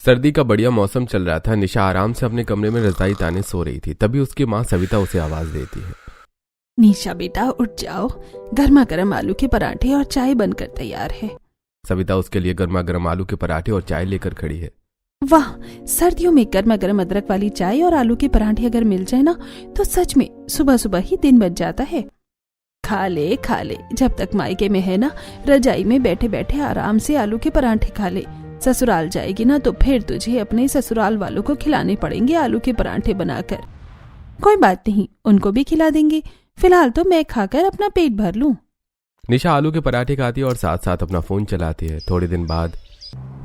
सर्दी का बढ़िया मौसम चल रहा था। निशा आराम से अपने कमरे में रजाई ताने सो रही थी। तभी उसकी माँ सविता उसे आवाज देती है। निशा बेटा उठ जाओ, गर्मा गर्म आलू के पराठे और चाय बनकर तैयार है। सविता उसके लिए गर्मा गर्म आलू के पराठे और चाय लेकर खड़ी है। वाह, सर्दियों में गर्मा गर्म अदरक वाली चाय और आलू के पराठे अगर मिल जाए ना तो सच में सुबह सुबह ही दिन बच जाता है। खा ले, जब तक मायके में है ना, रजाई में बैठे बैठे आराम से आलू के पराठे खा ले। ससुराल जाएगी ना तो फिर तुझे अपने ससुराल वालों को खिलाने पड़ेंगे आलू के पराठे बनाकर। कोई बात नहीं, उनको भी खिला देंगे। फिलहाल तो मैं खाकर अपना पेट भर लूं। निशा आलू के पराठे खाती है और साथ साथ अपना फोन चलाती है। थोड़े दिन बाद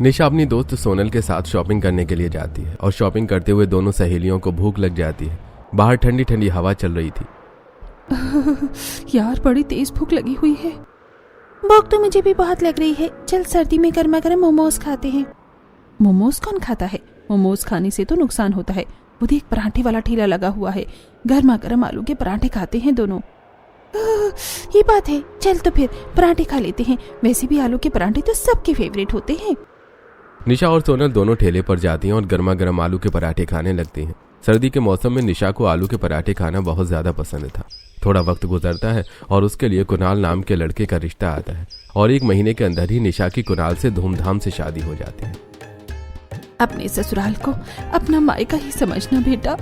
निशा अपनी दोस्त सोनल के साथ शॉपिंग करने के लिए जाती है और शॉपिंग करते हुए दोनों सहेलियों को भूख लग जाती है। बाहर ठंडी ठंडी हवा चल रही थी। यार बड़ी तेज भूख लगी हुई है। भूख तो मुझे भी बहुत लग रही है। चल सर्दी में गर्मा गर्म मोमोज खाते हैं। मोमोज कौन खाता है? मोमोज खाने से तो नुकसान होता है। वो देख, पराठे वाला ठेला लगा हुआ है। गर्मा गर्म आलू के पराठे खाते हैं दोनों। ये बात है, चल तो फिर पराठे खा लेते हैं। वैसे भी आलू के पराठे तो सबके फेवरेट होते हैं। निशा और सोनल दोनों ठेले पर जाती हैं और गर्मा गर्म आलू के पराठे खाने लगती हैं। सर्दी के मौसम में निशा को आलू के पराठे खाना बहुत ज्यादा पसंद था। थोड़ा वक्त गुजरता है और उसके लिए कुणाल नाम के लड़के का रिश्ता आता है और 1 महीने के अंदर ही निशा की कुणाल से धूमधाम से शादी हो जाती है। अपने ससुराल को अपना मायका ही समझना बेटा।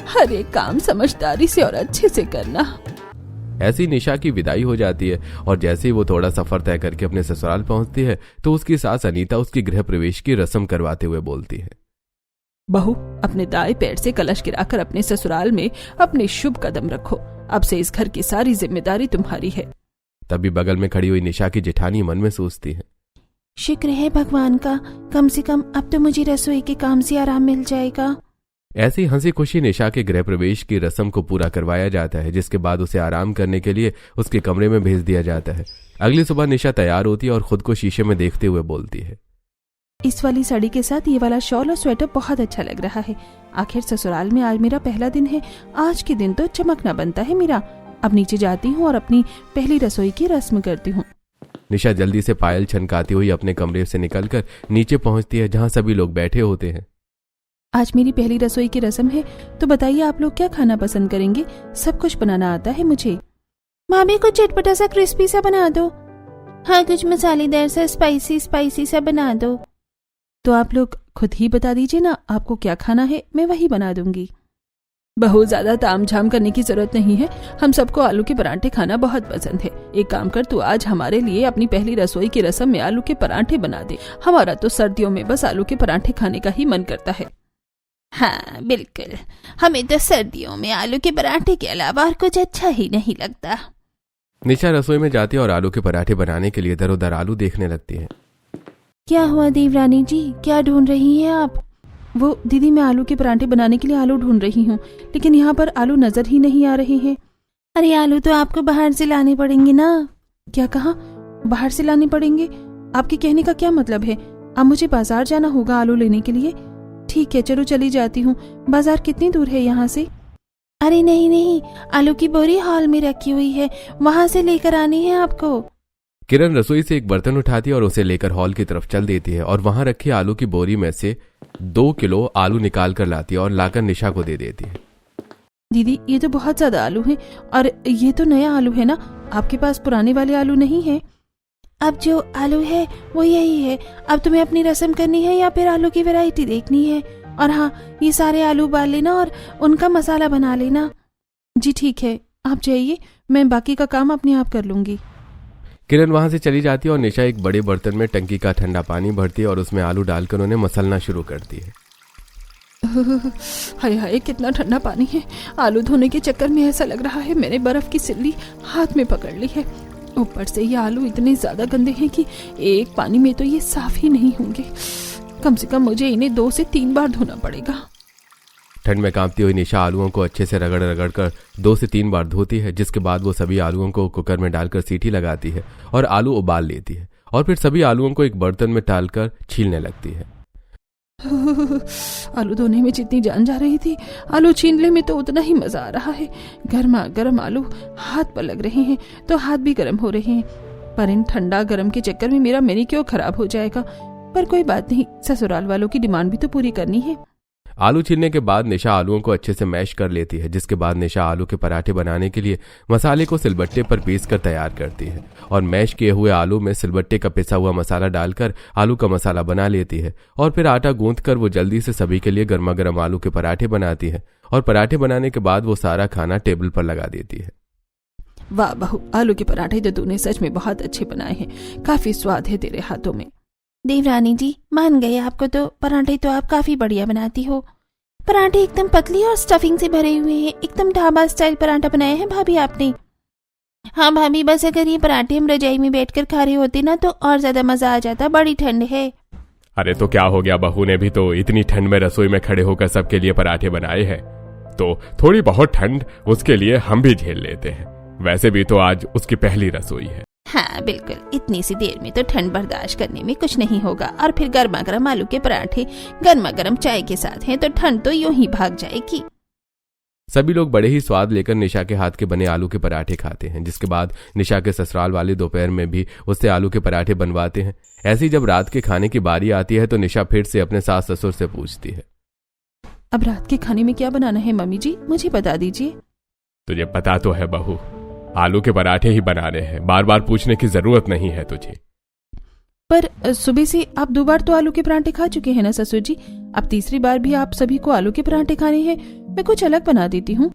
हर एक काम समझदारी से और अच्छे से करना। ऐसी निशा की विदाई हो जाती है और जैसे ही वो थोड़ा सफर तय करके अपने ससुराल पहुंचती है तो उसकी सास अनीता उसकी गृह प्रवेश की रस्म करवाते हुए बोलती है, बहू, अपने दाएं पैर से कलश गिराकर अपने ससुराल में अपने शुभ कदम रखो। अब से इस घर की सारी जिम्मेदारी तुम्हारी है। तभी बगल में खड़ी हुई निशा की जेठानी मन में सोचती है, शुक्र है भगवान का, कम से कम अब तो मुझे रसोई के काम से आराम मिल जाएगा। ऐसी हंसी खुशी निशा के गृह प्रवेश की रस्म को पूरा करवाया जाता है, जिसके बाद उसे आराम करने के लिए उसके कमरे में भेज दिया जाता है। अगली सुबह निशा तैयार होती है और खुद को शीशे में देखते हुए बोलती है, इस वाली साड़ी के साथ ये वाला शॉल और स्वेटर बहुत अच्छा लग रहा है। आखिर ससुराल में आज मेरा पहला दिन है। आज के दिन तो चमकना बनता है मेरा। अब नीचे जाती हूँ और अपनी पहली रसोई की रस्म करती हूँ। निशा जल्दी से पायल छनकाती हुई अपने कमरे से निकलकर नीचे पहुंचती है, जहां सभी लोग बैठे होते हैं। आज मेरी पहली रसोई की रस्म है, तो बताइए आप लोग क्या खाना पसंद करेंगे? सब कुछ बनाना आता है मुझे। भाभी कुछ चटपटा सा क्रिस्पी सा बना दो। हाँ, कुछ मसालेदार सा स्पाइसी सा बना दो। तो आप लोग खुद ही बता दीजिए ना आपको क्या खाना है, मैं वही बना दूंगी। बहुत ज्यादा तामझाम करने की जरूरत नहीं है। हम सबको आलू के पराठे खाना बहुत पसंद है। एक काम कर, तू आज हमारे लिए अपनी पहली रसोई की रस्म में आलू के पराठे बना दे। हमारा तो सर्दियों में बस आलू के पराठे खाने का ही मन करता है। हाँ बिल्कुल, हमें तो सर्दियों में आलू के पराठे के अलावा और कुछ अच्छा ही नहीं लगता। निशा रसोई में जाती है और आलू के पराठे बनाने के लिए इधर उधर आलू देखने लगती है। क्या हुआ देवरानी जी, क्या ढूंढ रही हैं आप? वो दीदी, मैं आलू के पराठे बनाने के लिए आलू ढूंढ रही हूँ, लेकिन यहाँ पर आलू नजर ही नहीं आ रहे हैं। अरे आलू तो आपको बाहर से लाने पड़ेंगे ना। क्या कहा? बाहर से लाने पड़ेंगे? आपके कहने का क्या मतलब है? अब मुझे बाजार जाना होगा आलू लेने के लिए? ठीक है, चलो चली जाती हूँ। बाजार कितनी दूर है यहाँ से? अरे नहीं, आलू की बोरी हॉल में रखी हुई है, वहां से लेकर आनी है आपको। किरण रसोई से एक बर्तन उठाती है और उसे लेकर हॉल की तरफ चल देती है और वहां रखी आलू की बोरी में से 2 किलो आलू निकाल कर लाती है और लाकर निशा को दे देती है। दीदी, ये तो बहुत ज्यादा आलू है और ये तो नया आलू है ना, आपके पास पुराने वाले आलू नहीं है? अब जो आलू है वो यही है। अब तुम्हें अपनी रस्म करनी है या फिर आलू की वैरायटी देखनी है? और हाँ, ये सारे आलू उबाल लेना और उनका मसाला बना लेना। जी ठीक है, आप जाइए, मैं बाकी का काम अपने आप कर लूंगी। किरण वहां से चली जाती है और निशा एक बड़े बर्तन में टंकी का ठंडा पानी भरती है और उसमें आलू डालकर उन्हें मसलना शुरू करती है। हाय हाय, कितना ठंडा पानी है। आलू धोने के चक्कर में ऐसा लग रहा है मैंने बर्फ की सिल्ली हाथ में पकड़ ली है। ऊपर से ये आलू इतने ज्यादा गंदे हैं कि एक पानी में तो ये साफ ही नहीं होंगे। कम से कम मुझे इन्हें 2 से 3 बार धोना पड़ेगा। ठंड में कांपती हुई निशा आलूओं को अच्छे से रगड़ रगड़ कर 2 से 3 बार धोती है, जिसके बाद वो सभी आलूओं को कुकर में डालकर सीटी लगाती है और आलू उबाल लेती है और फिर सभी आलूओं को एक बर्तन में डालकर छीलने लगती है। आलू धोने में जितनी जान जा रही थी, आलू छीलने में तो उतना ही मजा आ रहा है। गर्मा गर्म आलू हाथ पर लग रहे हैं तो हाथ भी गर्म हो रहे हैं, पर इन ठंडा गर्म के चक्कर में मेरा मैनिक्योर खराब हो जाएगा। पर कोई बात नहीं, ससुराल वालों की डिमांड भी तो पूरी करनी है। आलू छीलने के बाद निशा आलूओं को अच्छे से मैश कर लेती है, जिसके बाद निशा आलू के पराठे बनाने के लिए मसाले को सिलबट्टे पर पीस कर तैयार करती है और मैश किए हुए आलू में सिलबट्टे का पिसा हुआ मसाला डालकर आलू का मसाला बना लेती है और फिर आटा गूंथ कर वो जल्दी से सभी के लिए गर्मा गर्म आलू के पराठे बनाती है और पराठे बनाने के बाद वो सारा खाना टेबल पर लगा देती है। वाह बहू, आलू के पराठे तो तूने सच में बहुत अच्छे बनाए हैं, काफी स्वाद है तेरे हाथों में। देवरानी जी मान गए आपको, तो पराठे तो आप काफी बढ़िया बनाती हो। पराठे एकदम पतली और स्टफिंग से भरे हुए हैं, एकदम ढाबा स्टाइल पराठा बनाया है भाभी आपने। हाँ भाभी, बस अगर ये पराठे हम रजाई में बैठकर खा रहे होते ना तो और ज्यादा मजा आ जाता, बड़ी ठंड है। अरे तो क्या हो गया, बहू ने भी तो इतनी ठंड में रसोई में खड़े होकर सबके लिए पराठे बनाए हैं, तो थोड़ी बहुत ठंड उसके लिए हम भी झेल लेते हैं। वैसे भी तो आज उसकी पहली रसोई है। हाँ बिल्कुल, इतनी सी देर में तो ठंड बर्दाश्त करने में कुछ नहीं होगा, और फिर गर्मा गर्म आलू के पराठे गर्मा गर्म चाय के साथ हैं तो ठंड तो यूं ही भाग जाएगी। सभी लोग बड़े ही स्वाद लेकर निशा के हाथ के बने आलू के पराठे खाते हैं, जिसके बाद निशा के ससुराल वाले दोपहर में भी उससे आलू के पराठे बनवाते हैं। ऐसे ही जब रात के खाने की बारी आती है तो निशा फिर से अपने सास ससुर से पूछती है, अब रात के खाने में क्या बनाना है मम्मी जी, मुझे बता दीजिए। तुझे पता तो है बहू, आलू के पराठे ही बनाने हैं, बार बार पूछने की जरूरत नहीं है तुझे। पर सुबह से आप 2 बार तो आलू के पराठे खा चुके हैं ना ससुर जी, अब तीसरी बार भी आप सभी को आलू के पराठे खाने हैं, मैं कुछ अलग बना देती हूँ।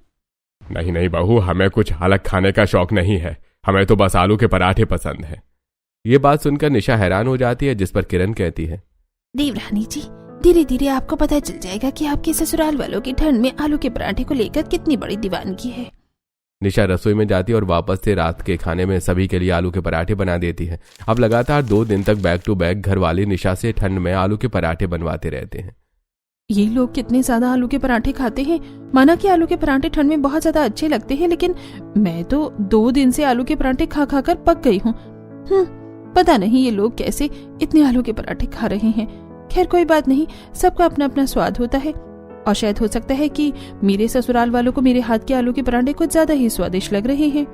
नहीं नहीं बहू, हमें कुछ अलग खाने का शौक नहीं है, हमें तो बस आलू के पराठे पसंद है। ये बात सुनकर निशा हैरान हो जाती है, जिस पर किरण कहती है, देवरानी जी धीरे धीरे आपको पता चल जाएगा कि आपके ससुराल वालों की ठंड में आलू के पराठे को लेकर कितनी बड़ी दीवानगी है। निशा रसोई में जाती है और वापस से रात के खाने में सभी के लिए आलू के पराठे बना देती है। अब लगातार 2 दिन तक बैक टू बैक घर वाले निशा से ठंड में आलू के पराठे बनवाते रहते हैं। ये लोग कितने ज्यादा आलू के पराठे खाते हैं। माना कि आलू के पराठे ठंड में बहुत ज्यादा अच्छे लगते हैं, लेकिन मैं तो 2 दिन से आलू के पराठे खा खा कर पक गई हूँ। पता नहीं ये लोग कैसे इतने आलू के पराठे खा रहे हैं। खैर कोई बात नहीं, सबका अपना अपना स्वाद होता है, और शायद हो सकता है कि मेरे ससुराल वालों को मेरे हाथ के आलू के पराठे कुछ ज्यादा ही स्वादिष्ट लग रहे हैं।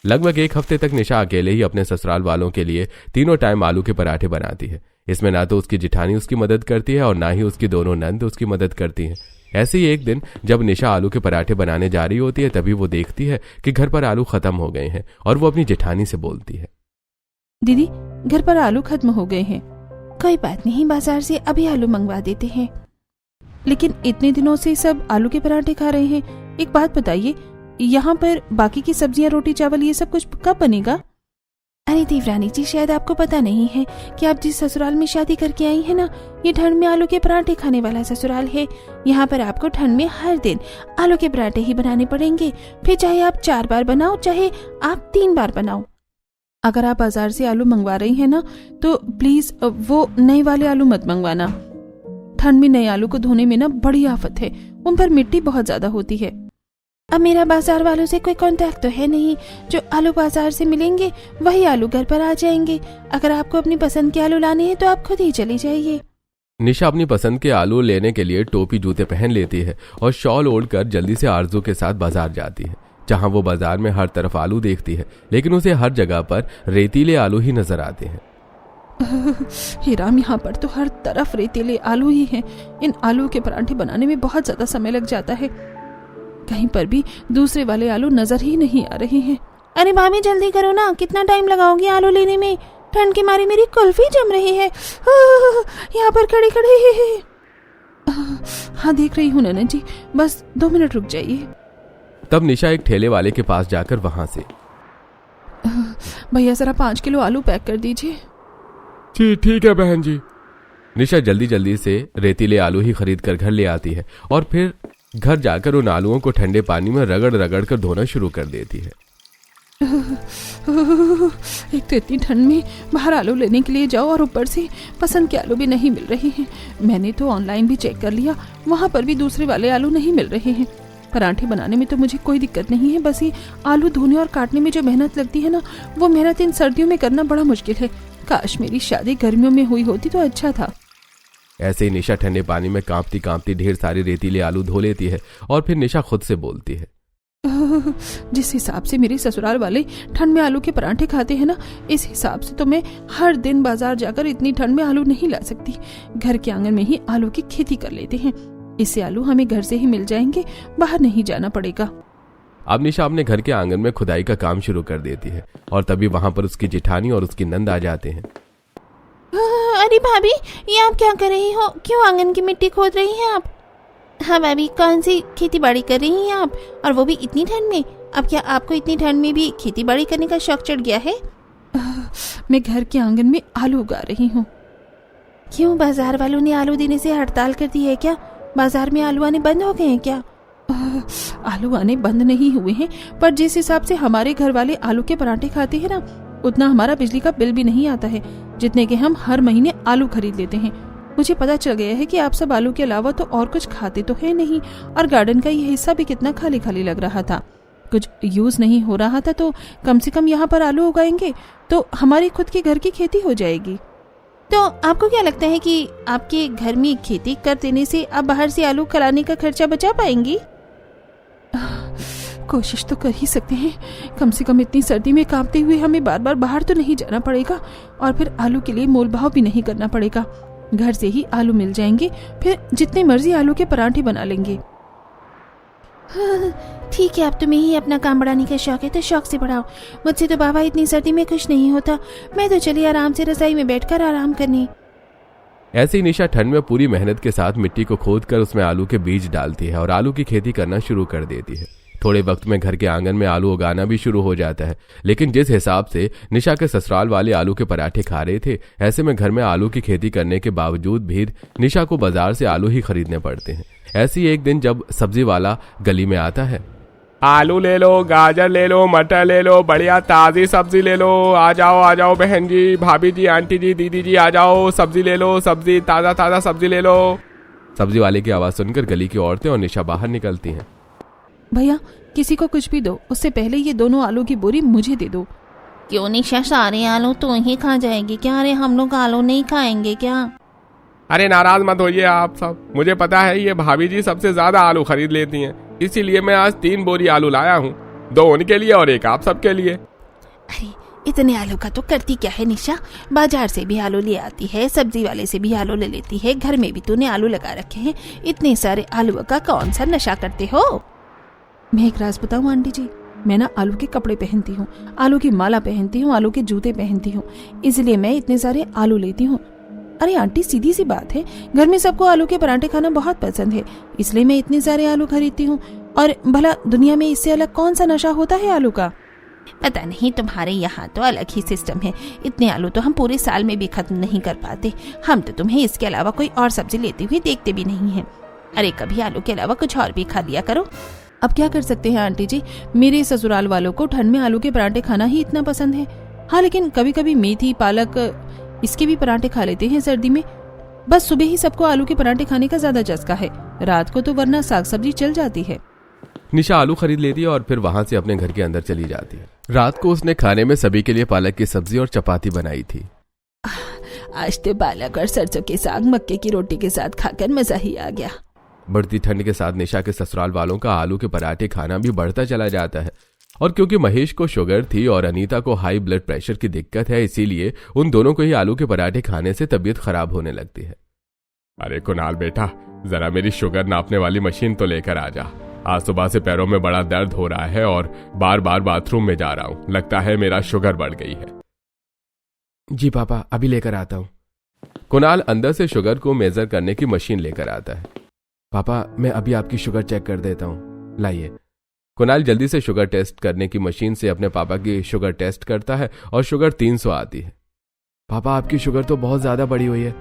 लगभग 1 हफ्ते तक निशा अकेले ही अपने ससुराल वालों के लिए तीनों टाइम आलू के पराठे बनाती है। इसमें ना तो उसकी जिठानी उसकी मदद करती है और ना ही उसकी दोनों नंद उसकी मदद करती हैं। ऐसे ही एक दिन जब निशा आलू के पराठे बनाने जा रही होती है, तभी वो देखती है कि घर पर आलू खत्म हो गए हैं और वो अपनी जेठानी से बोलती है, दीदी घर पर आलू खत्म हो गए हैं। कोई बात नहीं, बाजार से अभी आलू मंगवा देते हैं। लेकिन इतने दिनों से सब आलू के पराठे खा रहे हैं, एक बात बताइए, यहाँ पर बाकी की सब्जियां रोटी चावल ये सब कुछ कब बनेगा? अरे देवरानी जी, शायद आपको पता नहीं है कि आप जिस ससुराल में शादी करके आई है ना, ये ठंड में आलू के पराठे खाने वाला ससुराल है। यहाँ पर आपको ठंड में हर दिन आलू के पराठे ही बनाने पड़ेंगे, फिर चाहे आप 4 बार बनाओ चाहे आप 3 बार बनाओ। अगर आप बाजार से आलू मंगवा रही हैं ना, तो प्लीज वो नए वाले आलू मत मंगवाना। ठंड में नए आलू को धोने में ना बड़ी आफत है, उन पर मिट्टी बहुत ज्यादा होती है। अब मेरा बाजार वालों से कोई कांटेक्ट तो है नहीं, जो आलू बाजार से मिलेंगे वही आलू घर पर आ जाएंगे। अगर आपको अपनी पसंद के आलू लाने हैं तो आप खुद ही चली जाइए। निशा अपनी पसंद के आलू लेने के लिए टोपी जूते पहन लेती है और शॉल ओढ़कर जल्दी से आरजू के साथ बाजार जाती है, जहां वो बाजार में हर तरफ आलू देखती है, लेकिन उसे हर जगह पर रेतीले आलू ही नजर आते हैं। हे राम, यहाँ पर तो हर तरफ रेतीले आलू ही हैं। इन आलू के पराठे बनाने में बहुत ज्यादा समय लग जाता है, कहीं पर भी दूसरे वाले आलू नजर ही नहीं आ रहे हैं। अरे भाभी जल्दी करो ना, कितना टाइम लगाओगी आलू लेने में? ठंड के मारे मेरी कुल्फी जम रही है, यहाँ पर खड़े खड़े। हाँ देख रही हूँ ननद जी, बस 2 मिनट रुक जाइए। तब निशा एक ठेले वाले के पास जाकर वहां से, भैया जरा 5 किलो आलू पैक कर दीजिए। जी ठीक है बहन जी। निशा जल्दी जल्दी से रेतीले आलू ही खरीद कर घर ले आती है और फिर घर जाकर उन आलूओं को ठंडे पानी में रगड़ रगड़ कर धोना शुरू कर देती है। एक तो इतनी ठंड में बाहर आलू लेने के लिए जाओ और ऊपर से पसंद के आलू भी नहीं मिल रहे हैं। मैंने तो ऑनलाइन भी चेक कर लिया, वहां पर भी दूसरे वाले आलू नहीं मिल रहे हैं। पराठे बनाने में तो मुझे कोई दिक्कत नहीं है, बस ये आलू धोने और काटने में जो मेहनत लगती है ना, वो मेहनत इन सर्दियों में करना बड़ा मुश्किल है। काश मेरी शादी गर्मियों में हुई होती तो अच्छा था। ऐसे ही निशा ठंडे पानी में कांपती कांपती ढेर सारे रेतीले आलू धो लेती है और फिर निशा खुद से बोलती है, जिस हिसाब से मेरे ससुराल वाले ठंड में आलू के पराठे खाते हैं ना, इस हिसाब से तो मैं हर दिन बाजार जाकर इतनी ठंड में आलू नहीं ला सकती। घर के आंगन में ही आलू की खेती कर लेते हैं, इससे आलू हमें घर से ही मिल जाएंगे, बाहर नहीं जाना पड़ेगा। अब निशा अपने घर के आंगन में खुदाई का काम शुरू कर देती है और तभी वहां पर उसकी जेठानी और उसकी नंद आ जाते हैं। अरे भाभी, ये आप क्या कर रही हो? क्यों आंगन की मिट्टी खोद रही हैं आप? हाँ भाभी, कौन सी खेती बाड़ी कर रही हैं आप, और वो भी इतनी ठंड में? अब क्या आपको इतनी ठंड में भी खेती बाड़ी करने का शौक चढ़ गया है? मैं घर के आंगन में आलू उगा रही हूँ। क्यों, बाजार वालों ने आलू देने से हड़ताल कर दी है क्या? बाजार में आलू आने बंद हो गए हैं क्या? आलू आने बंद नहीं हुए हैं, पर जिस हिसाब से हमारे घर वाले आलू के पराठे खाते हैं ना, उतना हमारा बिजली का बिल भी नहीं आता है जितने के हम हर महीने आलू खरीद लेते हैं। मुझे पता चल गया है कि आप सब आलू के अलावा तो और कुछ खाते तो है नहीं, और गार्डन का ये हिस्सा भी कितना खाली खाली लग रहा था, कुछ यूज नहीं हो रहा था, तो कम से कम यहाँ पर आलू उगाएंगे तो हमारी खुद के घर की खेती हो जाएगी। तो आपको क्या लगता है कि आपके घर में खेती कर देने से आप बाहर से आलू खलाने का खर्चा बचा पाएंगी? कोशिश तो कर ही सकते हैं, कम से कम इतनी सर्दी में कांपते हुए हमें बार बार बाहर तो नहीं जाना पड़ेगा, और फिर आलू के लिए मोल भाव भी नहीं करना पड़ेगा। घर से ही आलू मिल जाएंगे, फिर जितने मर्जी आलू के पराठे बना लेंगे। ठीक है, अब तुम्हें ही अपना काम बढ़ाने का शौक है तो शौक से बढ़ाओ। मुझसे तो बाबा इतनी सर्दी में कुछ नहीं होता, मैं तो चली आराम से रजाई में बैठकर आराम करने। ऐसे ही निशा ठंड में पूरी मेहनत के साथ मिट्टी को खोदकर उसमें आलू के बीज डालती है और आलू की खेती करना शुरू कर देती है। थोड़े वक्त में घर के आंगन में आलू उगाना भी शुरू हो जाता है, लेकिन जिस हिसाब से निशा के ससुराल वाले आलू के पराठे खा रहे थे, ऐसे में घर में आलू की खेती करने के बावजूद भी निशा को बाजार से आलू ही खरीदने पड़ते हैं। ऐसी एक दिन जब सब्जी वाला गली में आता है। आलू ले लो, गाजर ले लो, मटर ले लो, बढ़िया ताज़ी सब्जी ले लो। आ जाओ बहन जी, भाभी जी, आंटी जी, दीदी जी, आ जाओ, सब्जी ले लो, सब्जी, ताज़ा ताज़ा सब्जी ले लो। सब्जी वाले की आवाज़ सुनकर गली की औरतें और निशा बाहर निकलती हैं। भैया, किसी को कुछ भी दो, उससे पहले ये दोनों आलू की बोरी मुझे दे दो। क्यों निशा, सारे आलू तो ही खा जाएगी क्या? अरे हम लोग आलू नहीं खाएंगे क्या? अरे नाराज मत होइए आप सब, मुझे पता है ये भाभी जी सबसे ज्यादा आलू खरीद लेती हैं, इसीलिए मैं आज 3 बोरी आलू लाया हूँ, 2 उनके लिए और 1 आप सबके लिए। अरे इतने आलू का तो करती क्या है निशा? बाजार से भी आलू ले आती है, सब्जी वाले से भी आलू ले लेती है, घर में भी तूने आलू लगा रखे हैं, इतने सारे आलू का कौन सा नशा करते हो? मैं एक राज बताऊं आंटी जी, मैं ना आलू के कपड़े पहनती हूँ, आलू की माला पहनती हूँ, आलू के जूते पहनती हूँ, इसलिए मैं इतने सारे आलू लेती हूँ। अरे आंटी, सीधी सी बात है, घर में सबको आलू के पराठे खाना बहुत पसंद है, इसलिए मैं इतने सारे आलू खरीदती हूँ। और भला दुनिया में इससे अलग कौन सा नशा होता है आलू का? पता नहीं, तुम्हारे यहाँ तो अलग ही सिस्टम है। इतने आलू तो हम पूरे साल में भी खत्म नहीं कर पाते। हम तो तुम्हें इसके अलावा कोई और सब्जी लेते हुए देखते भी नहीं है। अरे कभी आलू के अलावा कुछ और भी खा लिया करो। अब क्या कर सकते हैं आंटी जी, मेरे ससुराल वालों को ठंड में आलू के पराठे खाना ही इतना पसंद है। हाँ, लेकिन कभी कभी मेथी, पालक, इसके भी पराठे खा लेते हैं सर्दी में। बस सुबह ही सबको आलू के पराठे खाने का ज्यादा चस्का है, रात को तो वरना साग सब्जी चल जाती है। निशा आलू खरीद लेती है और फिर वहां से अपने घर के अंदर चली जाती है। रात को उसने खाने में सभी के लिए पालक की सब्जी और चपाती बनाई थी। आज तो पालक और सरसों के साग मक्के की रोटी के साथ खाकर मजा ही आ गया। बढ़ती ठंड के साथ निशा के ससुराल वालों का आलू के पराठे खाना भी बढ़ता चला जाता है, और क्योंकि महेश को शुगर थी और अनीता को हाई ब्लड प्रेशर की दिक्कत है, इसीलिए उन दोनों को ही आलू के पराठे खाने से तबीयत खराब होने लगती है। अरे कुणाल बेटा, जरा मेरी शुगर नापने वाली मशीन तो लेकर आ जा। आज सुबह से पैरों में बड़ा दर्द हो रहा है और बार बार बाथरूम में जा रहा हूँ, लगता है मेरा शुगर बढ़ गई है। जी पापा, अभी लेकर आता हूँ। कुणाल अंदर से शुगर को मेजर करने की मशीन लेकर आता है। पापा, मैं अभी आपकी शुगर चेक कर देता हूँ, लाइए। कुणाल जल्दी से शुगर टेस्ट करने की मशीन से अपने पापा की शुगर टेस्ट करता है और शुगर 300 आती है। पापा, आपकी शुगर तो बहुत ज्यादा बढ़ी हुई है,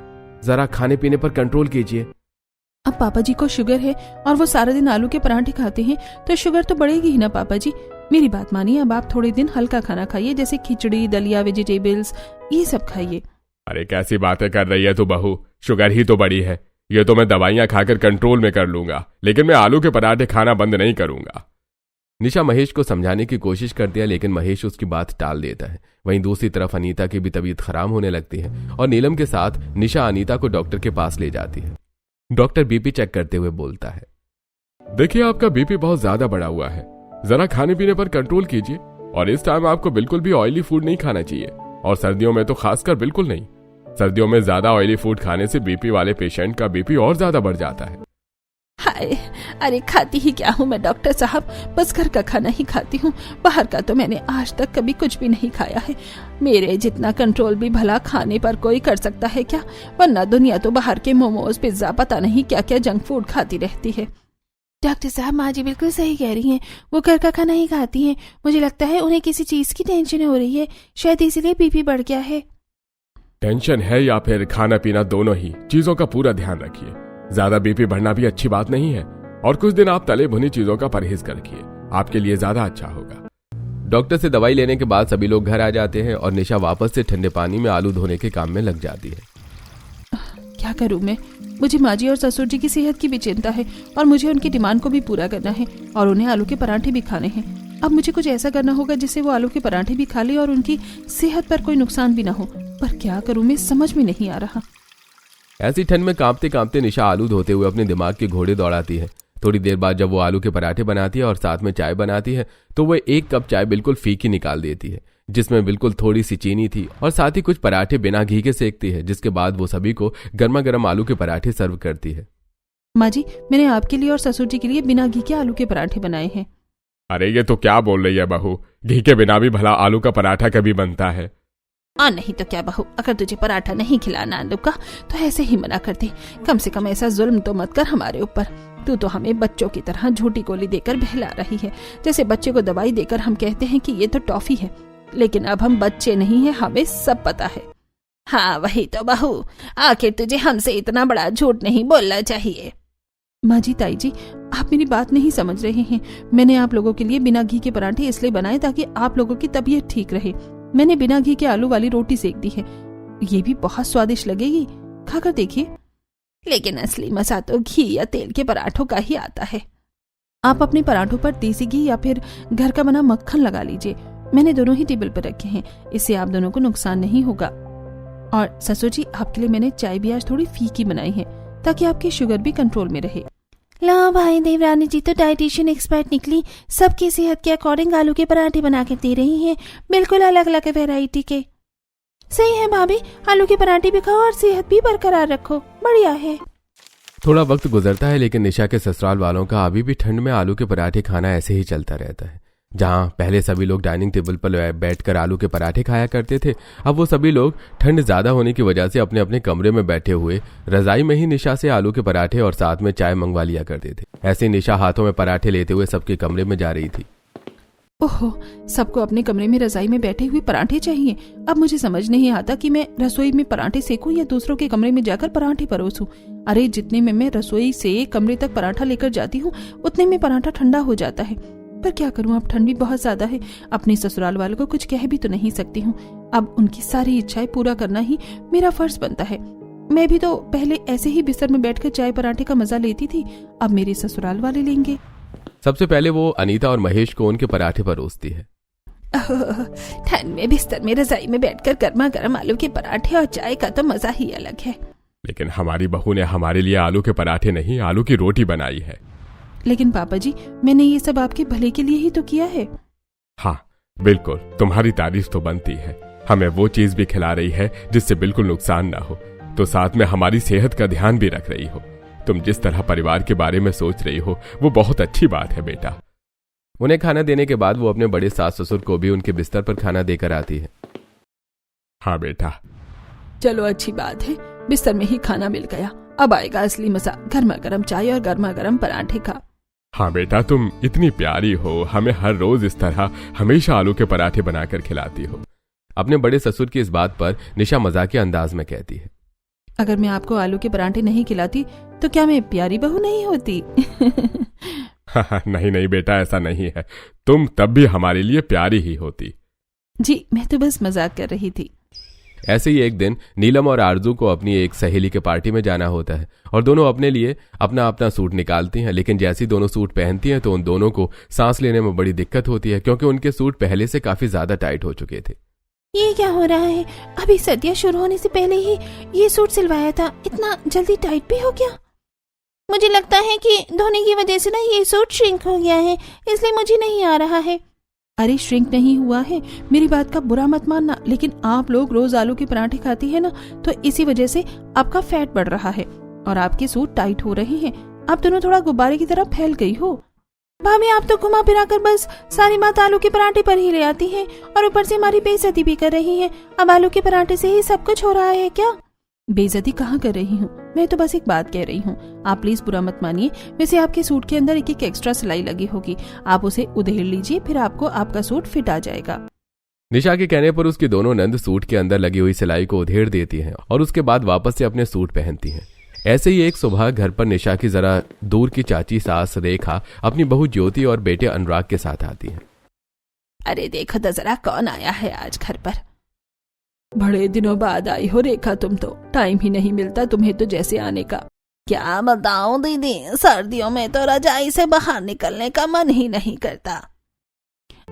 जरा खाने पीने पर कंट्रोल कीजिए। अब पापा जी को शुगर है और वो सारा दिन आलू के पराठे खाते हैं, तो शुगर तो बढ़ेगी ही ना पापा जी। मेरी बात मानिए, अब आप थोड़े दिन हल्का खाना खाइए, जैसे खिचड़ी, दलिया, वेजिटेबल्स, ये सब खाइए। अरे कैसी बातें कर रही है तू बहू, शुगर ही तो बढ़ी है, ये तो मैं दवाइयां खाकर कंट्रोल में कर लूंगा, लेकिन मैं आलू के पराठे खाना बंद नहीं करूंगा। निशा महेश को समझाने की कोशिश करती है, लेकिन महेश उसकी बात टाल देता है। वहीं दूसरी तरफ अनीता की भी तबीयत खराब होने लगती है और नीलम के साथ निशा अनीता को डॉक्टर के पास ले जाती है। डॉक्टर बीपी चेक करते हुए बोलता है, देखिए आपका बीपी बहुत ज्यादा बढ़ा हुआ है, जरा खाने पीने पर कंट्रोल कीजिए, और इस टाइम आपको बिल्कुल भी ऑयली फूड नहीं खाना चाहिए, और सर्दियों में तो खासकर बिल्कुल नहीं। सर्दियों में ज्यादा ऑयली फूड खाने से बीपी वाले पेशेंट का बीपी और ज्यादा बढ़ जाता है। हाय, अरे खाती ही क्या हूँ मैं डॉक्टर साहब, बस घर का खाना ही खाती हूँ। बाहर का तो मैंने आज तक कभी कुछ भी नहीं खाया है। मेरे जितना कंट्रोल भी भला खाने पर कोई कर सकता है क्या, वरना दुनिया तो बाहर के मोमोज, पिज्जा, पता नहीं क्या क्या जंक फूड खाती रहती है। डॉक्टर साहब, माँ जी बिल्कुल सही कह रही हैं, वो घर का खाना ही खाती हैं। मुझे लगता है उन्हें किसी चीज की टेंशन हो रही है, शायद इसीलिए बीपी बढ़ गया है। टेंशन है या फिर खाना पीना, दोनों ही चीजों का पूरा ध्यान रखिए। ज्यादा बीपी बढ़ना भी अच्छी बात नहीं है, और कुछ दिन आप तले भुनी चीजों का परहेज रखिए, आपके लिए ज्यादा अच्छा होगा। डॉक्टर से दवाई लेने के बाद सभी लोग घर आ जाते हैं और निशा वापस से ठंडे पानी में आलू धोने के काम में लग जाती है। क्या करूँ मैं, मुझे माँ जी और ससुर जी की सेहत की भी चिंता है, और मुझे उनकी डिमांड को भी पूरा करना है, और उन्हें आलू के पराठे भी खाने हैं। अब मुझे कुछ ऐसा करना होगा जिससे वो आलू के पराठे भी खा ले और उनकी सेहत पर कोई नुकसान भी ना हो, पर क्या करूँ मैं समझ में नहीं आ रहा। ऐसी ठंड में कांपते कांपते निशा आलू धोते हुए अपने दिमाग के घोड़े दौड़ाती है। थोड़ी देर बाद जब वो आलू के पराठे बनाती है और साथ में चाय बनाती है, तो वो 1 कप चाय बिल्कुल फीकी निकाल देती है, जिसमें बिल्कुल थोड़ी सी चीनी थी, और साथ ही कुछ पराठे बिना घी के सेकती है, जिसके बाद वो सभी को गर्मा गर्म आलू के पराठे सर्व करती है। माँ जी, मैंने आपके लिए और ससुर जी के लिए बिना घी के आलू के पराठे बनाए हैं। अरे ये तो क्या बोल रही है बहू, घी के बिना भी भला आलू का पराठा कभी बनता है? नहीं तो क्या बहू, अगर तुझे पराठा नहीं खिलाना आलू का तो ऐसे ही मना कर दे। कम से कम ऐसा जुल्म तो मत कर हमारे ऊपर। तू तो हमें बच्चों की तरह झूठी गोली देकर बहला रही है, जैसे बच्चे को दवाई देकर हम कहते हैं कि ये तो टॉफी है, लेकिन अब हम बच्चे नहीं हैं, हमें सब पता है। हाँ वही तो बहू, आखिर तुझे हमसे इतना बड़ा झूठ नहीं बोलना चाहिए। माँ जी, ताई जी, आप मेरी बात नहीं समझ रहे हैं। मैंने आप लोगों के लिए बिना घी के पराठे इसलिए बनाए ताकि आप लोगों की तबीयत ठीक रहे। मैंने बिना घी के आलू वाली रोटी सेक दी है, ये भी बहुत स्वादिष्ट लगेगी, खाकर देखिए। लेकिन असली मजा तो घी या तेल के पराठों का ही आता है। आप अपने पराठों पर देसी घी या फिर घर का बना मक्खन लगा लीजिए। मैंने दोनों ही टेबल पर रखे हैं, इससे आप दोनों को नुकसान नहीं होगा। और ससुर जी, आपके लिए मैंने चाय भी आज थोड़ी फीकी बनाई है ताकि आपकी शुगर भी कंट्रोल में रहे। ला भाई, देवरानी जी तो डाइटिशियन एक्सपर्ट निकली, सबकी सेहत के अकॉर्डिंग आलू के पराठे बना कर दे रही हैं, बिल्कुल अलग अलग वैरायटी के। सही है भाभी, आलू के पराठे भी खाओ और सेहत भी बरकरार रखो, बढ़िया है। थोड़ा वक्त गुजरता है, लेकिन निशा के ससुराल वालों का अभी भी ठंड में आलू के पराठे खाना ऐसे ही चलता रहता है। जहां पहले सभी लोग डाइनिंग टेबल पर बैठकर आलू के पराठे खाया करते थे, अब वो सभी लोग ठंड ज्यादा होने की वजह से अपने अपने कमरे में बैठे हुए रजाई में ही निशा से आलू के पराठे और साथ में चाय मंगवा लिया करते थे। ऐसे निशा हाथों में पराठे लेते हुए सबके कमरे में जा रही थी। ओहो, सबको अपने कमरे में रजाई में बैठे हुए पराठे चाहिए। अब मुझे समझ नहीं आता कि मैं रसोई में पराठे सेकूं या दूसरों के कमरे में जाकर पराठे परोसूं। अरे जितने में मैं रसोई से कमरे तक पराठा लेकर जाती हूँ, उतने में पराठा ठंडा हो जाता है। पर क्या करूं, अब ठंड भी बहुत ज्यादा है। अपने ससुराल वालों को कुछ कह भी तो नहीं सकती हूँ। अब उनकी सारी इच्छाएं पूरा करना ही मेरा फर्ज बनता है। मैं भी तो पहले ऐसे ही बिस्तर में बैठकर चाय पराठे का मजा लेती थी, अब मेरे ससुराल वाले लेंगे। सबसे पहले वो अनीता और महेश को उनके पराठे परोसती है। ठंड में बिस्तर में रजाई में बैठकर गर्मा गर्म आलू के पराठे और चाय का तो मजा ही अलग है। लेकिन हमारी बहू ने हमारे लिए आलू के पराठे नहीं, आलू की रोटी बनाई है। लेकिन पापा जी, मैंने ये सब आपके भले के लिए ही तो किया है। हाँ बिल्कुल, तुम्हारी तारीफ तो बनती है। हमें वो चीज भी खिला रही है जिससे बिल्कुल नुकसान ना हो, तो साथ में हमारी सेहत का ध्यान भी रख रही हो। तुम जिस तरह परिवार के बारे में सोच रही हो वो बहुत अच्छी बात है बेटा। उन्हें खाना देने के बाद वो अपने बड़े सास ससुर को भी उनके बिस्तर पर खाना देकर आती है। हाँ बेटा, चलो अच्छी बात है, बिस्तर में ही खाना मिल गया। अब आएगा असली मजा, गर्मा गर्म चाय और गर्मा गर्म पराठे का। हाँ बेटा, तुम इतनी प्यारी हो, हमें हर रोज इस तरह हमेशा आलू के पराठे बनाकर खिलाती हो। अपने बड़े ससुर की इस बात पर निशा मजाकिया अंदाज में कहती है, अगर मैं आपको आलू के पराठे नहीं खिलाती तो क्या मैं प्यारी बहू नहीं होती? नहीं नहीं बेटा, ऐसा नहीं है, तुम तब भी हमारे लिए प्यारी ही होती। जी, मैं तो बस मजाक कर रही थी। ऐसे ही एक दिन नीलम और आरजू को अपनी एक सहेली के पार्टी में जाना होता है और दोनों अपने लिए अपना अपना सूट निकालती हैं। लेकिन जैसी दोनों सूट पहनती हैं तो उन दोनों को सांस लेने में बड़ी दिक्कत होती है, क्योंकि उनके सूट पहले से काफी ज्यादा टाइट हो चुके थे। ये क्या हो रहा है? अभी सर्दियां शुरू होने से पहले ही ये सूट सिलवाया था, इतना जल्दी टाइट भी हो गया? मुझे लगता है कि धोने की वजह से ना ये सूट श्रिंक हो गया है, इसलिए मुझे नहीं आ रहा है। अरे श्रिंक नहीं हुआ है, मेरी बात का बुरा मत मानना, लेकिन आप लोग रोज आलू के पराठे खाती है ना, तो इसी वजह से आपका फैट बढ़ रहा है और आपके सूट टाइट हो रहे हैं। आप दोनों थोड़ा गुब्बारे की तरह फैल गई हो। भाभी आप तो घुमा फिरा कर बस सारी बात आलू के पराठे पर ही ले आती हैं और ऊपर से हमारी बेइज्जती भी कर रही हैं। अब आलू के पराठे से ही सब कुछ हो रहा है क्या? बेइज्जती कहाँ कर रही हूँ, मैं तो बस एक बात कह रही हूँ, आप प्लीज बुरा मत मानिए। वैसे आपके सूट के अंदर एक एक्स्ट्रा सिलाई लगी होगी, आप उसे उधेड़ लीजिए, फिर आपको आपका सूट फिट आ जाएगा। निशा के कहने पर उसकी दोनों नंद सूट के अंदर लगी हुई सिलाई को उधेड़ देती हैं और उसके बाद वापस से अपने सूट पहनती हैं। ऐसे ही एक सुबह घर पर निशा की जरा दूर की चाची सास रेखा अपनी बहू ज्योति और बेटे अनुराग के साथ आती है। अरे देखो तो जरा कौन आया है आज घर पर। बड़े दिनों बाद आई हो रेखा, तुम तो टाइम ही नहीं मिलता तुम्हें तो जैसे आने का। क्या बताऊं दीदी, सर्दियों में तो रजाई से बाहर निकलने का मन ही नहीं करता।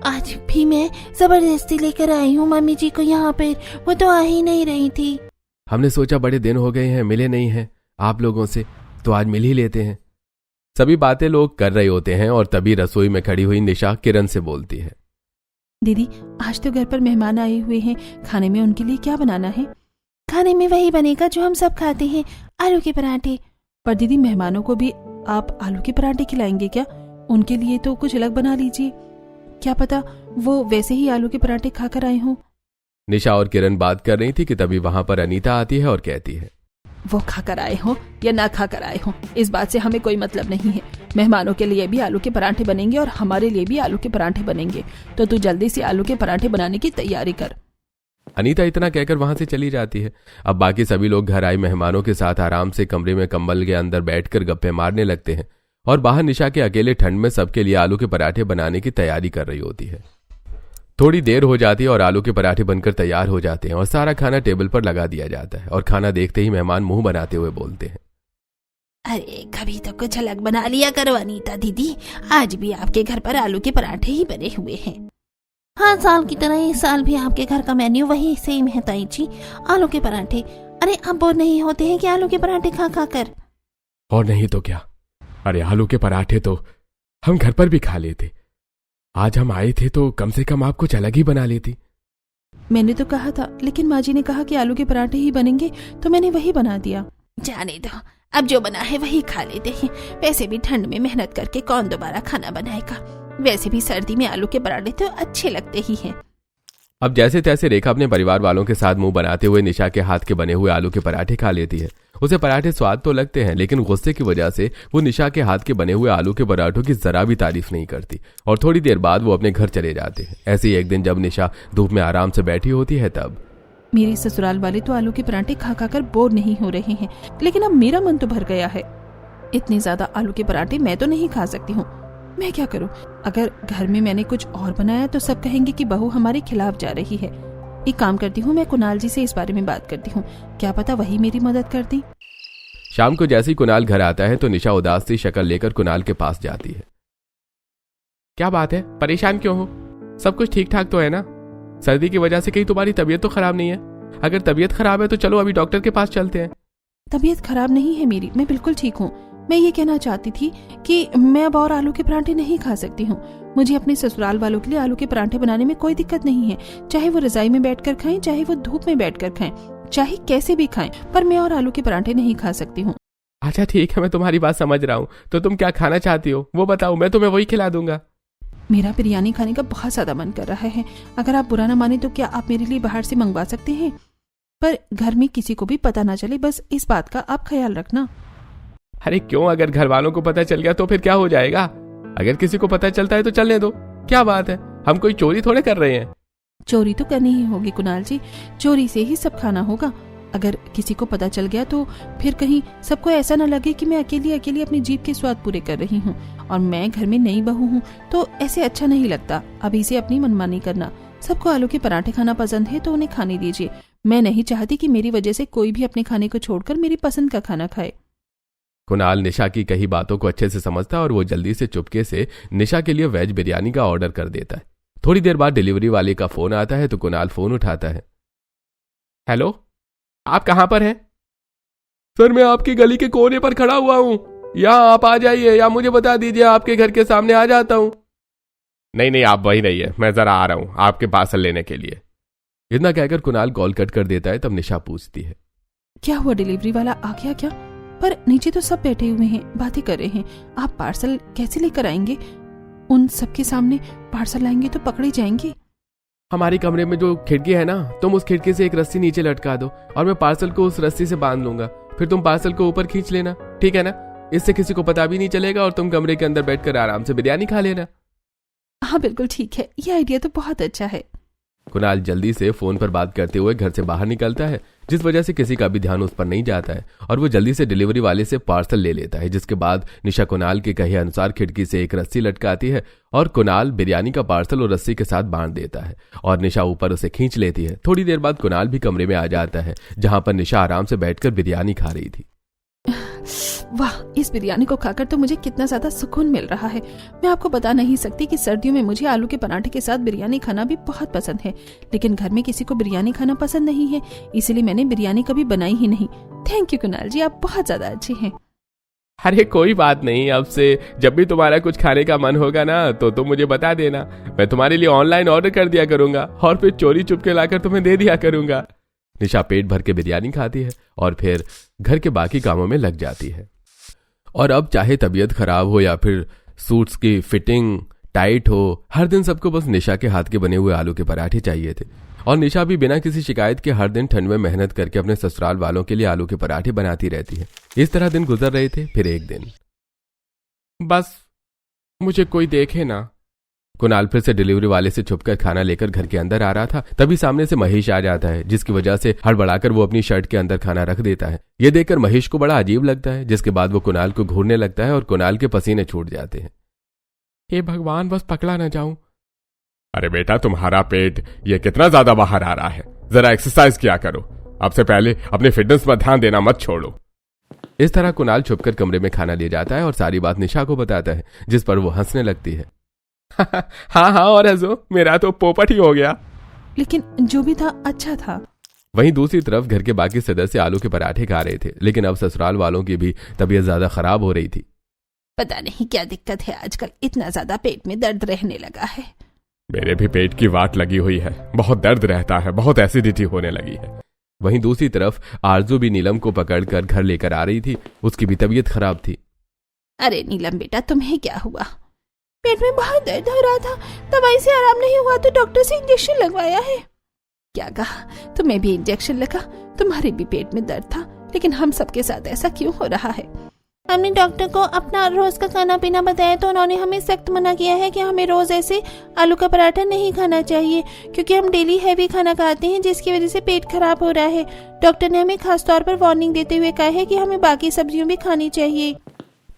आज भी मैं जबरदस्ती लेकर आई हूँ मम्मी जी को यहाँ पे, वो तो आ ही नहीं रही थी। हमने सोचा बड़े दिन हो गए हैं मिले नहीं हैं आप लोगों से, तो आज मिल ही लेते हैं। सभी बातें लोग कर रहे होते हैं और तभी रसोई में खड़ी हुई निशा किरण से बोलती है, दीदी आज तो घर पर मेहमान आए हुए हैं, खाने में उनके लिए क्या बनाना है? खाने में वही बनेगा जो हम सब खाते हैं, आलू के पराठे। पर दीदी मेहमानों को भी आप आलू के पराठे खिलाएंगे क्या? उनके लिए तो कुछ अलग बना लीजिए, क्या पता वो वैसे ही आलू के पराठे खाकर आए हों। निशा और किरण बात कर रही थी कि तभी वहां पर अनीता आती है और कहती है, वो खाकर आए हो या ना खाकर आए हो, इस बात से हमें कोई मतलब नहीं है। मेहमानों के लिए भी आलू के पराठे बनेंगे और हमारे लिए भी आलू के पराठे बनेंगे, तो तू जल्दी से आलू के पराठे बनाने की तैयारी कर। अनीता इतना कहकर वहां से चली जाती है। अब बाकी सभी लोग घर आए मेहमानों के साथ आराम से कमरे में कंबल के अंदर बैठकर गप्पे मारने लगते हैं और बाहर निशा के अकेले ठंड में सबके लिए आलू के पराठे बनाने की तैयारी कर रही होती है। थोड़ी देर हो जाती है और आलू के पराठे बनकर तैयार हो जाते हैं और सारा खाना टेबल पर लगा दिया जाता है और खाना देखते ही मेहमान मुंह बनाते हुए बोलते हैं, अरे कभी तो कुछ अलग बना लिया करो अनीता दीदी, आज भी आपके घर पर आलू के पराठे ही बने हुए हैं। हाँ, साल की तरह इस साल भी आपके घर का मेन्यू वही सेम है ताई जी, आलू के पराठे। अरे आप बोर नहीं होते हैं कि आलू के पराठे खा खा कर? और नहीं तो क्या, अरे आलू के पराठे तो हम घर पर भी खा लेते, आज हम आए थे तो कम से कम आप कुछ अलग ही बना लेती। मैंने तो कहा था, लेकिन माँ जी ने कहा कि आलू के पराठे ही बनेंगे, तो मैंने वही बना दिया। जाने दो, अब जो बना है वही खा लेते हैं। वैसे भी ठंड में मेहनत करके कौन दोबारा खाना बनाएगा, वैसे भी सर्दी में आलू के पराठे तो अच्छे लगते ही हैं। अब जैसे तैसे रेखा अपने परिवार वालों के साथ मुंह बनाते हुए निशा के हाथ के बने हुए आलू के पराठे खा लेती है। उसे पराठे स्वाद तो लगते हैं, लेकिन गुस्से की वजह से वो निशा के हाथ के बने हुए आलू के पराठों की जरा भी तारीफ नहीं करती और थोड़ी देर बाद वो अपने घर चले जाते हैं। ऐसे ही एक दिन जब निशा धूप में आराम से बैठी होती है तब मेरे ससुराल वाले तो आलू के पराठे खा खा कर बोर नहीं हो रहे हैं, लेकिन अब मेरा मन तो भर गया है। इतने ज्यादा आलू के पराठे मैं तो नहीं खा सकती हूँ, मैं क्या करूँ? अगर घर में मैंने कुछ और बनाया तो सब कहेंगे कि बहू हमारे खिलाफ जा रही है। एक काम करती हूँ, मैं कुणाल जी से इस बारे में बात करती हूँ, क्या पता वही मेरी मदद कर दी। शाम को जैसे ही कुणाल घर आता है तो निशा उदास सी शक्ल लेकर कुणाल के पास जाती है। क्या बात है, परेशान क्यों हो? सब कुछ ठीक ठाक तो है ना? सर्दी की वजह से कहीं तुम्हारी तबीयत तो खराब नहीं है? अगर तबीयत खराब है तो चलो अभी डॉक्टर के पास चलते हैं। तबीयत खराब नहीं है मेरी, मैं बिल्कुल ठीक हूँ। मैं ये कहना चाहती थी कि मैं अब और आलू के पराठे नहीं खा सकती हूँ। मुझे अपने ससुराल वालों के लिए आलू के पराठे बनाने में कोई दिक्कत नहीं है, चाहे वो रजाई में बैठकर खाएं, चाहे वो धूप में बैठकर खाएं, चाहे कैसे भी खाएं, पर मैं और आलू के पराठे नहीं खा सकती हूँ। अच्छा ठीक है, मैं तुम्हारी बात समझ रहा हूँ, तो तुम क्या खाना चाहती हो वो बताओ, मैं तुम्हें वही खिला दूंगा। मेरा बिरयानी खाने का बहुत ज्यादा मन कर रहा है। अगर आप बुरा ना माने तो क्या आप मेरे लिए बाहर से मंगवा सकते हैं? पर घर में किसी को भी पता ना चले, बस इस बात का आप ख्याल रखना। अरे क्यों, अगर घर वालों को पता चल गया तो फिर क्या हो जाएगा? अगर किसी को पता चलता है तो चलने दो, क्या बात है, हम कोई चोरी थोड़े कर रहे हैं। चोरी तो करनी ही होगी कुणाल जी, चोरी से ही सब खाना होगा। अगर किसी को पता चल गया तो फिर कहीं सबको ऐसा ना लगे कि मैं अकेली अपनी जीभ के स्वाद पूरे कर रही हूँ और मैं घर में नई बहू हूँ, तो ऐसे अच्छा नहीं लगता। अभी से अपनी मनमानी करना। सबको आलू के पराठे खाना पसंद है तो उन्हें खाने दीजिए। मैं नहीं चाहती कि मेरी वजह से कोई भी अपने खाने को छोड़कर मेरी पसंद का खाना खाए। कुणाल निशा की कही बातों को अच्छे से समझता है और वो जल्दी से चुपके से निशा के लिए वेज बिरयानी का ऑर्डर कर देता है। थोड़ी देर बाद डिलीवरी वाले का फोन आता है तो कुणाल फोन उठाता है। हेलो, आप कहां पर हैं? सर मैं आपकी गली के कोने पर खड़ा हुआ हूं। यहाँ आप आ जाइए या मुझे बता दीजिए, आपके घर के सामने आ जाता हूँ। नहीं, आप वही रहिए, मैं जरा आ रहा हूँ आपके पार्सल लेने के लिए। इतना कहकर कुणाल कॉल कट कर देता है। तब निशा पूछती है, क्या हुआ, डिलीवरी वाला आ गया क्या? पर नीचे तो सब बैठे हुए हैं, बातें कर रहे हैं, आप पार्सल कैसे लेकर आएंगे? उन सबके सामने पार्सल लाएंगे तो पकड़े जाएंगे। हमारे कमरे में जो खिड़की है ना, तुम उस खिड़की से एक रस्सी नीचे लटका दो और मैं पार्सल को उस रस्सी से बांध लूंगा, फिर तुम पार्सल को ऊपर खींच लेना, ठीक है ना? इससे किसी को पता भी नहीं चलेगा और तुम कमरे के अंदर बैठकर आराम से बिरयानी खा लेना। हाँ बिल्कुल ठीक है, ये आइडिया तो बहुत अच्छा है। कुणाल जल्दी से फोन पर बात करते हुए घर से बाहर निकलता है, जिस वजह से किसी का भी ध्यान उस पर नहीं जाता है और वो जल्दी से डिलीवरी वाले से पार्सल ले लेता है। जिसके बाद निशा कुणाल के कहे अनुसार खिड़की से एक रस्सी लटकाती है और कुणाल बिरयानी का पार्सल और रस्सी के साथ बांध देता है और निशा ऊपर उसे खींच लेती है। थोड़ी देर बाद कुणाल भी कमरे में आ जाता है, जहां पर निशा आराम से बैठकर बिरयानी खा रही थी। वाह, इस बिरयानी को खाकर तो मुझे कितना ज्यादा सुकून मिल रहा है। मैं आपको बता नहीं सकती कि सर्दियों में मुझे आलू के पराठे के साथ बिरयानी खाना भी बहुत पसंद है, लेकिन घर में किसी को बिरयानी खाना पसंद नहीं है, इसीलिए मैंने बिरयानी कभी बनाई ही नहीं। थैंक यू कुणाल जी, आप बहुत ज्यादा अच्छे हैं। अरे कोई बात नहीं, अब से जब भी तुम्हारा कुछ खाने का मन होगा ना तो तुम मुझे बता देना, मैं तुम्हारे लिए ऑनलाइन ऑर्डर कर दिया करूंगा और फिर चोरी चुपके लाकर तुम्हें दे दिया करूंगा। निशा पेट भर के बिरयानी खाती है और फिर घर के बाकी कामों में लग जाती है। और अब चाहे तबीयत खराब हो या फिर सूट्स की फिटिंग टाइट हो, हर दिन सबको बस निशा के हाथ के बने हुए आलू के पराठे चाहिए थे और निशा भी बिना किसी शिकायत के हर दिन ठंड में मेहनत करके अपने ससुराल वालों के लिए आलू के पराठे बनाती रहती है। इस तरह दिन गुजर रहे थे। फिर एक दिन, बस मुझे कोई देखे ना, कुणाल फिर से डिलीवरी वाले से छुपकर खाना लेकर घर के अंदर आ रहा था। तभी सामने से महेश आ जाता है, जिसकी वजह से हड़बड़ाकर वो अपनी शर्ट के अंदर खाना रख देता है। ये देखकर महेश को बड़ा अजीब लगता है, जिसके बाद वो कुणाल को घूरने लगता है और कुणाल के पसीने छूट जाते हैं। हे भगवान, बस पकड़ा ना जाऊं। अरे बेटा, तुम्हारा पेट ये कितना ज्यादा बाहर आ रहा है, जरा एक्सरसाइज किया करो। अब से पहले अपने फिटनेस पर ध्यान देना मत छोड़ो। इस तरह कुणाल छुपकर कमरे में खाना ले जाता है और सारी बात निशा को बताता है, जिस पर वो हंसने लगती है। हाँ, और हंसो, मेरा तो पोपट ही हो गया। लेकिन जो भी था अच्छा था। वहीं दूसरी तरफ घर के बाकी सदस्य आलू के पराठे खा रहे थे, लेकिन अब ससुराल वालों की भी तबीयत ज्यादा खराब हो रही थी। पता नहीं क्या दिक्कत है, आजकल इतना ज्यादा पेट में दर्द रहने लगा है। मेरे भी पेट की वाट लगी हुई है, बहुत दर्द रहता है, बहुत एसिडिटी होने लगी है। वहीं दूसरी तरफ आरजू भी नीलम को पकड़कर घर लेकर आ रही थी, उसकी भी तबीयत खराब थी। अरे नीलम बेटा, तुम्हें क्या हुआ? पेट में बहुत दर्द हो रहा था, दवाई से आराम नहीं हुआ तो डॉक्टर से इंजेक्शन लगवाया है। क्या कहा? तुम्हें भी इंजेक्शन लगा? तुम्हारे भी पेट में दर्द था, लेकिन हम सबके साथ ऐसा क्यों हो रहा है? हमने डॉक्टर को अपना रोज का खाना पीना बताया तो उन्होंने हमें सख्त मना किया है कि हमें रोज ऐसे आलू का पराठा नहीं खाना चाहिए, क्योंकि हम डेली हैवी खाना खाते हैं, जिसकी वजह से पेट खराब हो रहा है। डॉक्टर ने हमें खास तौर पर वार्निंग देते हुए कहा है कि हमें बाकी सब्जियां भी खानी चाहिए।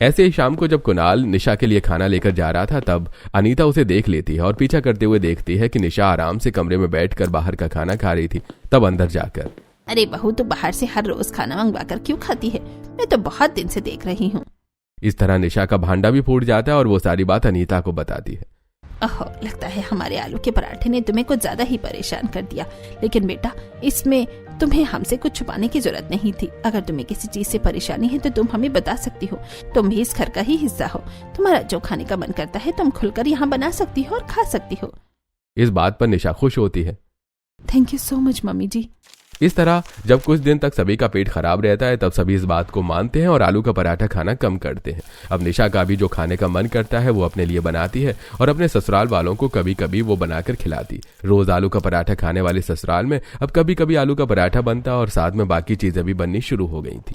ऐसे ही शाम को जब कुणाल निशा के लिए खाना लेकर जा रहा था, तब अनीता उसे देख लेती है और पीछा करते हुए देखती है कि निशा आराम से कमरे में बैठकर बाहर का खाना खा रही थी। तब अंदर जाकर, अरे बहू, तो बाहर से हर रोज खाना मंगवा कर क्यों खाती है? मैं तो बहुत दिन से देख रही हूँ। इस तरह निशा का भांडा भी फूट जाता है और वो सारी बात अनीता को बताती है। ओहो, लगता है हमारे आलू के पराठे ने तुम्हें कुछ ज्यादा ही परेशान कर दिया। लेकिन बेटा, इसमें तुम्हें हमसे कुछ छुपाने की जरूरत नहीं थी। अगर तुम्हें किसी चीज से परेशानी है तो तुम हमें बता सकती हो। तुम भी इस घर का ही हिस्सा हो। तुम्हारा जो खाने का मन करता है तुम खुलकर यहाँ बना सकती हो और खा सकती हो। इस बात पर निशा खुश होती है। Thank you so much mummy ji. इस तरह जब कुछ दिन तक सभी का पेट खराब रहता है, तब सभी इस बात को मानते हैं और आलू का पराठा खाना कम करते हैं। अब निशा का भी जो खाने का मन करता है वो अपने लिए बनाती है और अपने ससुराल वालों को कभी कभी वो बनाकर खिलाती। रोज आलू का पराठा खाने वाले ससुराल में अब कभी कभी आलू का पराठा बनता और साथ में बाकी चीजें भी बननी शुरू हो गई थी।